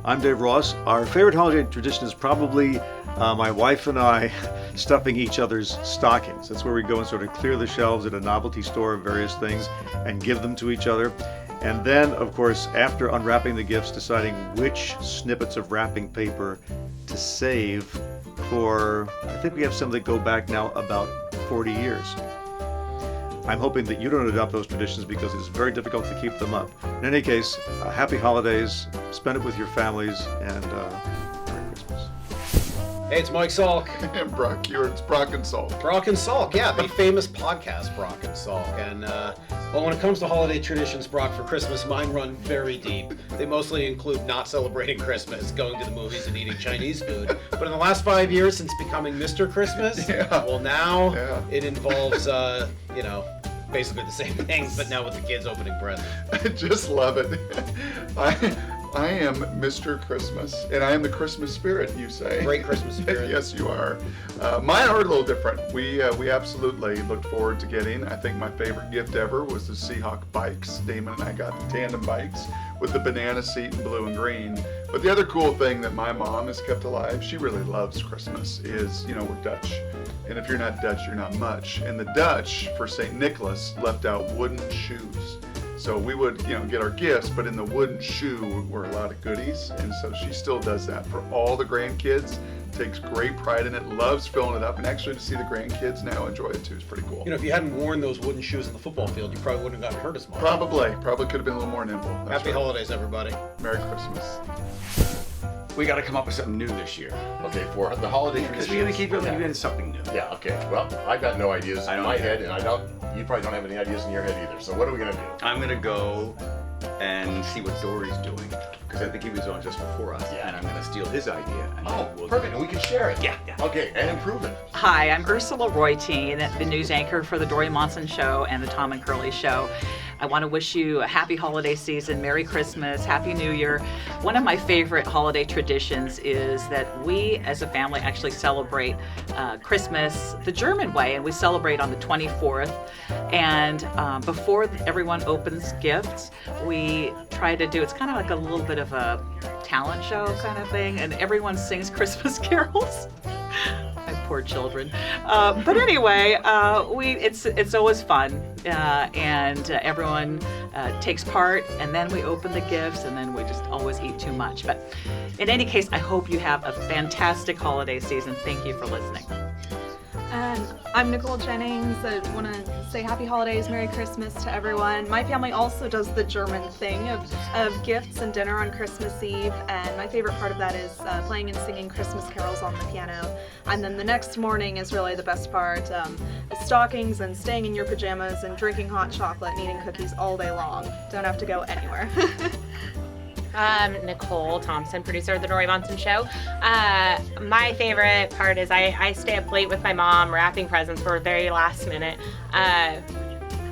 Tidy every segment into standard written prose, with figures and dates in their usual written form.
I'm Dave Ross. Our favorite holiday tradition is probably my wife and I stuffing each other's stockings. That's where we go and sort of clear the shelves at a novelty store of various things and give them to each other. And then, of course, after unwrapping the gifts, deciding which snippets of wrapping paper to save for, I think we have some that go back now about 40 years. I'm hoping that you don't adopt those traditions because it's very difficult to keep them up. In any case, happy holidays, spend it with your families, and Merry Christmas. Hey, it's Mike Salk. And Brock here, it's Brock and Salk. Brock and Salk, yeah, the famous podcast, Brock and Salk. And, well, when it comes to holiday traditions, Brock, for Christmas, mine run very deep. They mostly include not celebrating Christmas, going to the movies and eating Chinese food. But in the last 5 years, since becoming Mr. Christmas, well, now it involves, basically the same things, but now with the kids opening presents. I just love it. I am Mr. Christmas, and I am the Christmas spirit, you say. Great Christmas spirit. Yes, you are. Mine are a little different. We absolutely looked forward to getting, I think my favorite gift ever was the Seahawk bikes. Damon and I got the tandem bikes with the banana seat in blue and green. But the other cool thing that my mom has kept alive, she really loves Christmas, is, we're Dutch. And if you're not Dutch, you're not much. And the Dutch, for St. Nicholas, left out wooden shoes. So we would, get our gifts, but in the wooden shoe were a lot of goodies. And so she still does that for all the grandkids, takes great pride in it, loves filling it up. And actually to see the grandkids now enjoy it too is pretty cool. If you hadn't worn those wooden shoes on the football field, you probably wouldn't have gotten hurt as much. Probably could have been a little more nimble. That's Happy holidays, everybody. Merry Christmas. We got to come up with something new this year. Okay, for the holiday Because tradition. we keep doing something new. Yeah, okay. Well, I've got no ideas in my either. head, and you probably don't have any ideas in your head either. So what are we going to do? I'm going to go and see what Dory's doing, because I think he was on just before us, and I'm going to steal his idea. And Oh, then we'll perfect, and we can share it. Yeah. Okay, and improve it. Hi, I'm Ursula Reutin, the news anchor for the Dory Monson Show and the Tom and Curly Show. I want to wish you a happy holiday season, Merry Christmas, Happy New Year. One of my favorite holiday traditions is that we as a family actually celebrate Christmas the German way, and we celebrate on the 24th. And before everyone opens gifts, we try to do, it's kind of like a little bit of a talent show kind of thing, and everyone sings Christmas carols. My poor children. But anyway, it's always fun, and everyone takes part, and then we open the gifts, and then we just always eat too much. But in any case, I hope you have a fantastic holiday season. Thank you for listening. And I'm Nicole Jennings. I want to say happy holidays, Merry Christmas to everyone. My family also does the German thing of gifts and dinner on Christmas Eve, and my favorite part of that is playing and singing Christmas carols on the piano. And then the next morning is really the best part, stockings and staying in your pajamas and drinking hot chocolate and eating cookies all day long. Don't have to go anywhere. Nicole Thompson, producer of the Dory Monson Show. My favorite part is I stay up late with my mom wrapping presents for very last minute.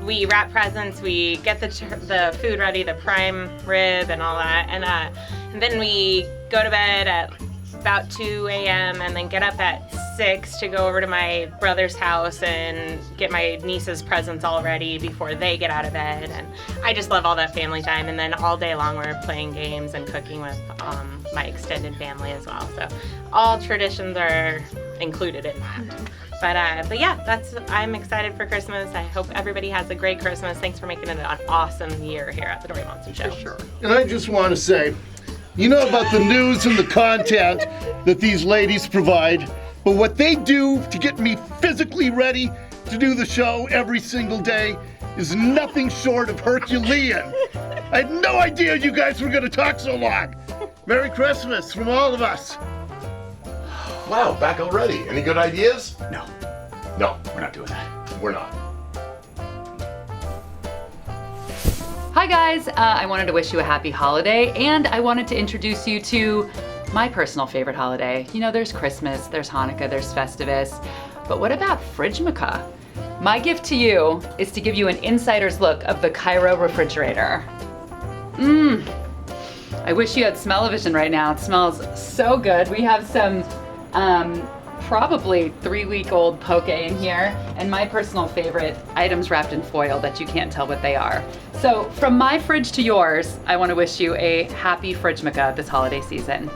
We wrap presents, we get the food ready, the prime rib and all that, and then we go to bed at about 2 a.m. and then get up at 6 to go over to my brother's house and get my niece's presents all ready before they get out of bed. And I just love all that family time. And then all day long we're playing games and cooking with my extended family as well. So all traditions are included in that. But yeah, I'm excited for Christmas. I hope everybody has a great Christmas. Thanks for making it an awesome year here at the Dory Monson Show. For sure. And I just want to say, about the news and the content that these ladies provide, but what they do to get me physically ready to do the show every single day is nothing short of Herculean. I had no idea you guys were going to talk so long. Merry Christmas from all of us. Wow, back already. Any good ideas? No, No, we're not doing that. we're not. Hi guys, I wanted to wish you a happy holiday, and I wanted to introduce you to my personal favorite holiday. There's Christmas, there's Hanukkah, there's Festivus, but what about Fridgemaca? My gift to you is to give you an insider's look of the Cairo refrigerator. I wish you had smell-o-vision right now. It smells so good. We have some probably 3-week-old poke in here, and my personal favorite, items wrapped in foil that you can't tell what they are. So from my fridge to yours, I want to wish you a happy Fridgmaka this holiday season.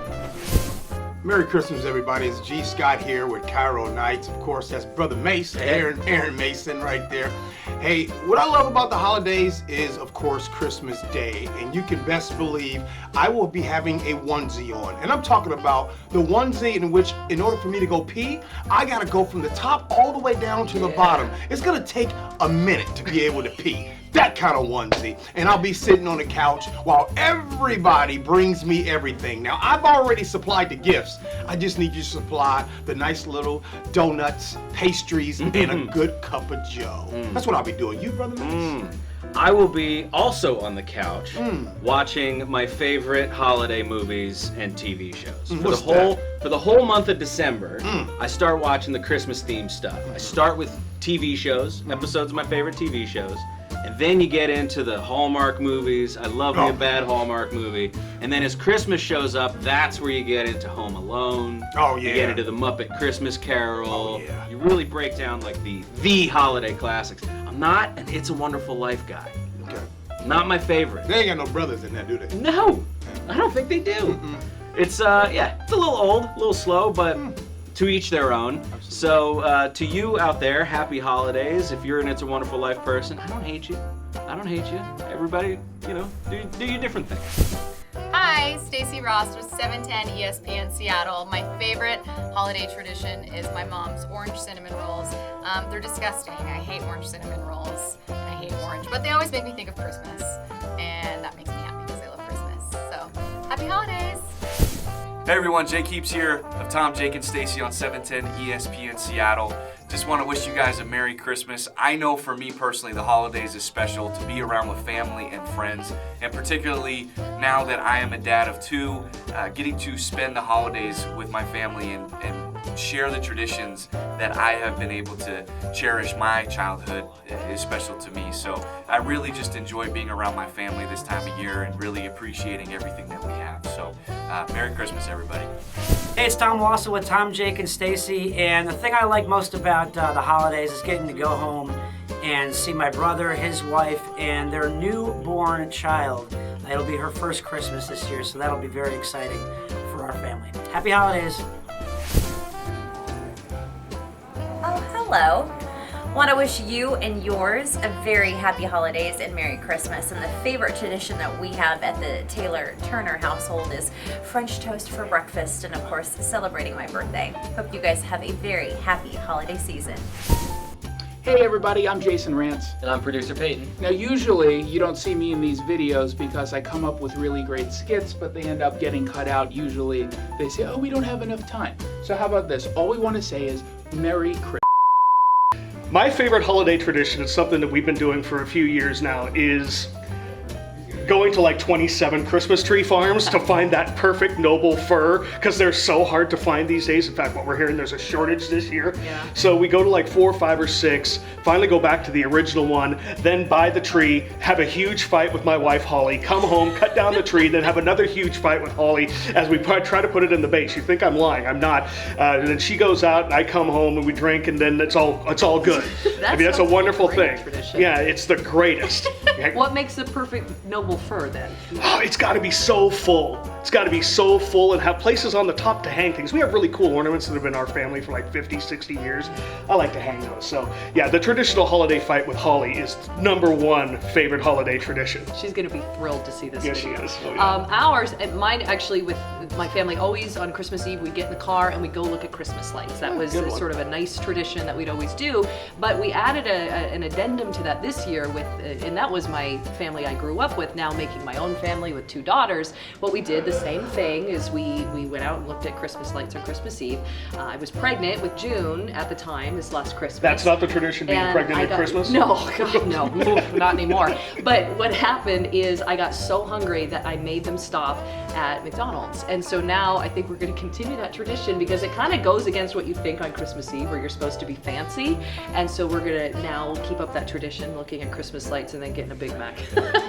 Merry Christmas, everybody. It's G. Scott here with Cairo Nights. Of course, that's Brother Mace, Aaron Mason right there. Hey, what I love about the holidays is, of course, Christmas Day. And you can best believe I will be having a onesie on. And I'm talking about the onesie in which, in order for me to go pee, I gotta go from the top all the way down to the bottom. It's gonna take a minute to be able to pee. That kind of onesie. And I'll be sitting on the couch while everybody brings me everything. Now, I've already supplied the gifts. I just need you to supply the nice little donuts, pastries, and a good cup of joe. That's what I'll be doing. You, Brother Mace? I will be also on the couch watching my favorite holiday movies and TV shows. For the whole month of December, I start watching the Christmas themed stuff. I start with TV shows, episodes of my favorite TV shows. And then you get into the Hallmark movies. I love me a bad Hallmark movie. And then as Christmas shows up, that's where you get into Home Alone. Oh, yeah. You get into the Muppet Christmas Carol. Oh, yeah. You really break down like the holiday classics. I'm not an It's a Wonderful Life guy. Okay. Not my favorite. They ain't got no brothers in there, do they? No, I don't think they do. It's it's a little old, a little slow, but to each their own. So to you out there, happy holidays. If you're an It's a Wonderful Life person, I don't hate you. I don't hate you. Everybody, do your different thing. Hi, Stacy Ross with 710 ESPN Seattle. My favorite holiday tradition is my mom's orange cinnamon rolls. They're disgusting. I hate orange cinnamon rolls, and I hate orange, but they always make me think of Christmas, and that makes me happy because I love Christmas. So, happy holidays! Hey everyone, Jake Heaps here of Tom, Jake, and Stacy on 710 ESPN Seattle. Just want to wish you guys a Merry Christmas. I know for me personally, the holidays is special to be around with family and friends, and particularly now that I am a dad of two, getting to spend the holidays with my family and share the traditions that I have been able to cherish my childhood is special to me. So I really just enjoy being around my family this time of year and really appreciating everything that we have. So Merry Christmas, everybody. Hey, it's Tom Wassel with Tom, Jake, and Stacy, and the thing I like most about the holidays is getting to go home and see my brother, his wife, and their newborn child. It'll be her first Christmas this year, so that'll be very exciting for our family. Happy holidays. Oh, hello. Want to wish you and yours a very happy holidays and Merry Christmas. And the favorite tradition that we have at the Taylor Turner household is French toast for breakfast and, of course, celebrating my birthday. Hope you guys have a very happy holiday season. Hey everybody, I'm Jason Rance. And I'm producer Peyton. Now usually you don't see me in these videos because I come up with really great skits, but they end up getting cut out. Usually they say, oh, we don't have enough time. So how about this? All we want to say is Merry Christmas. My favorite holiday tradition is something that we've been doing for a few years now, is going to like 27 Christmas tree farms to find that perfect noble fir, because they're so hard to find these days. In fact, what we're hearing, there's a shortage this year. Yeah. So we go to like 4, 5, or 6, finally go back to the original one, then buy the tree, have a huge fight with my wife Holly, come home, cut down the tree, then have another huge fight with Holly as we try to put it in the base. You think I'm lying, I'm not. And then she goes out and I come home and we drink, and then it's all good. I mean, that's a wonderful thing. Tradition. Yeah, it's the greatest. What makes the perfect noble fur then? Oh, it's got to be so full. It's got to be so full and have places on the top to hang things. We have really cool ornaments that have been in our family for like 50, 60 years. I like to hang those. So yeah, the traditional holiday fight with Holly is #1 favorite holiday tradition. She's going to be thrilled to see this Yes, video. she is. Oh, yeah. Ours, and mine actually, with my family, always on Christmas Eve, we'd get in the car and we'd go look at Christmas lights. That was good one. sort of a nice tradition that we'd always do. But we added an addendum to that this year with, and that was my family I grew up with, now making my own family with 2 daughters. What we did, the same thing, is we went out and looked at Christmas lights on Christmas Eve. I was pregnant with June at the time, this last Christmas. That's not the tradition, being pregnant at Christmas? No, God, no, not anymore. But what happened is I got so hungry that I made them stop at McDonald's. And so now I think we're going to continue that tradition, because it kind of goes against what you think on Christmas Eve, where you're supposed to be fancy. And so we're going to now keep up that tradition, looking at Christmas lights and then getting a Big Mac.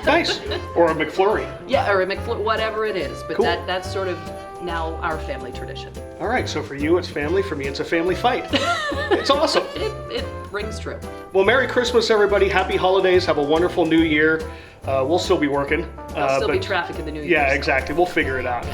Nice. Or a McFlurry. Yeah, or a McFlurry, whatever it is. But Cool. that's sort of now our family tradition. All right, so for you it's family, for me it's a family fight. It's awesome. It rings true. Well, Merry Christmas, everybody. Happy holidays. Have a wonderful New Year. We'll still be working. There'll still be but- traffic in the New Year. Yeah, exactly. We'll figure it out.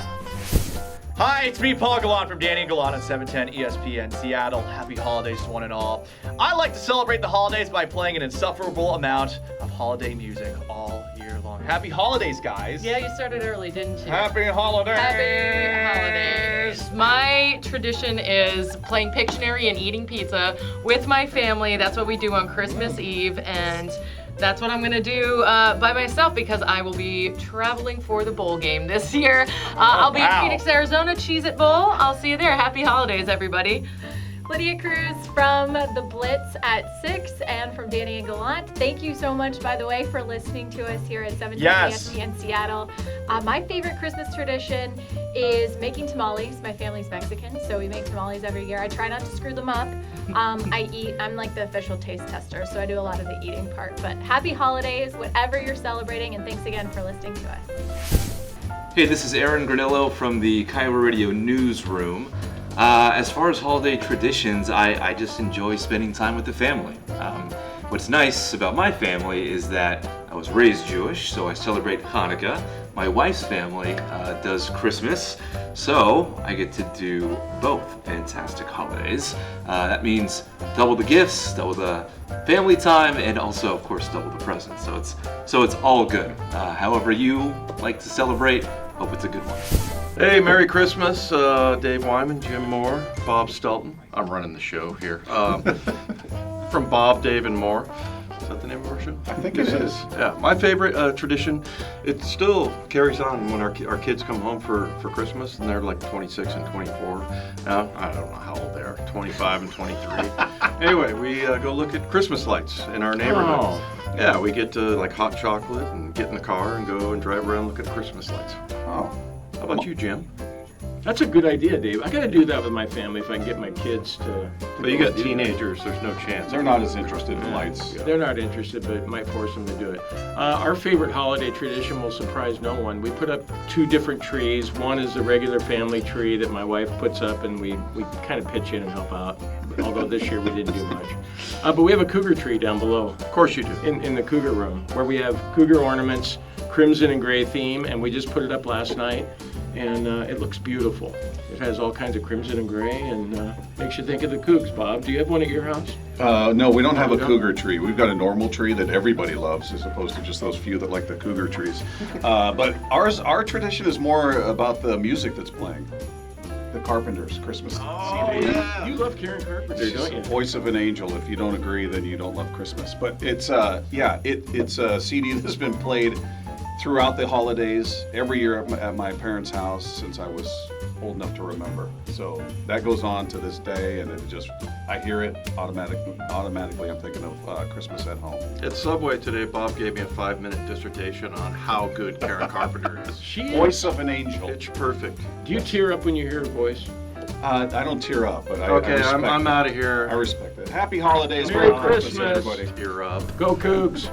Hi, it's me, Paul Gallant from Danny and Gallant on 710 ESPN Seattle. Happy holidays to one and all. I like to celebrate the holidays by playing an insufferable amount of holiday music all year long. Happy holidays, guys. Yeah, you started early, didn't you? Happy holidays. Happy holidays. My tradition is playing Pictionary and eating pizza with my family. That's what we do on Christmas Eve, and that's what I'm gonna do by myself because I will be traveling for the bowl game this year. I'll be in Phoenix, Arizona, Cheez-It Bowl. I'll see you there. Happy holidays, everybody. Lydia Cruz from The Blitz at 6 and from Danny and Gallant. Thank you so much, by the way, for listening to us here at 710 Yes. ESPN Seattle. My favorite Christmas tradition is making tamales. My family's Mexican, so we make tamales every year. I try not to screw them up. I'm like the official taste tester, so I do a lot of the eating part. But happy holidays, whatever you're celebrating, and thanks again for listening to us. Hey, this is Aaron Granillo from the Kiowa Radio Newsroom. As far as holiday traditions, I just enjoy spending time with the family. What's nice about my family is that I was raised Jewish, so I celebrate Hanukkah. My wife's family does Christmas, so I get to do both fantastic holidays. That means double the gifts, double the family time, and also, of course, double the presents. So it's all good. However you like to celebrate, hope it's a good one. Hey, Merry Christmas, Dave Wyman, Jim Moore, Bob Stelton. I'm running the show here. From Bob, Dave, and More. Is that the name of our show? I think it is. Yeah, my favorite tradition, it still carries on when our kids come home for Christmas, and they're like 26 and 24. Now, I don't know how old they are, 25 and 23. Anyway, we go look at Christmas lights in our neighborhood. Oh. Yeah, we get like hot chocolate and get in the car and go and drive around and look at Christmas lights. Oh. How about you, Jim? That's a good idea, Dave. I gotta do that with my family if I can get my kids to But you go got do that. teenagers, there's no chance. They're not as interested in lights. They're not interested, but it might force them to do it. Our favorite holiday tradition will surprise no one. We put up 2 different trees. One is the regular family tree that my wife puts up, and we kind of pitch in and help out. Although this year we didn't do much. But we have a cougar tree down below. Of course you do. In the cougar room, where we have cougar ornaments, crimson and gray theme, and we just put it up last night, and it looks beautiful. It has all kinds of crimson and gray, and makes you think of the Cougs. Bob, do you have one at your house? No, we don't have a No? cougar tree. We've got a normal tree that everybody loves, as opposed to just those few that like the cougar trees. But our tradition is more about the music that's playing. The Carpenters Christmas CD. You love Karen Carpenter, don't you? Voice of an Angel. If you don't agree, then you don't love Christmas. But it's it's a CD that's been played throughout the holidays every year at my parents' house since I was old enough to remember. So that goes on to this day, and I hear it automatically. I'm thinking of Christmas at home. At Subway today, Bob gave me a 5-minute dissertation on how good Karen Carpenter is. Voice of an Angel. Pitch perfect. Do you tear up when you hear her voice? I don't tear up, but I Okay, respect I'm it. out of here. I respect it. Happy holidays, Merry Merry Christmas, Christmas. everybody. You're up. Go Cougs.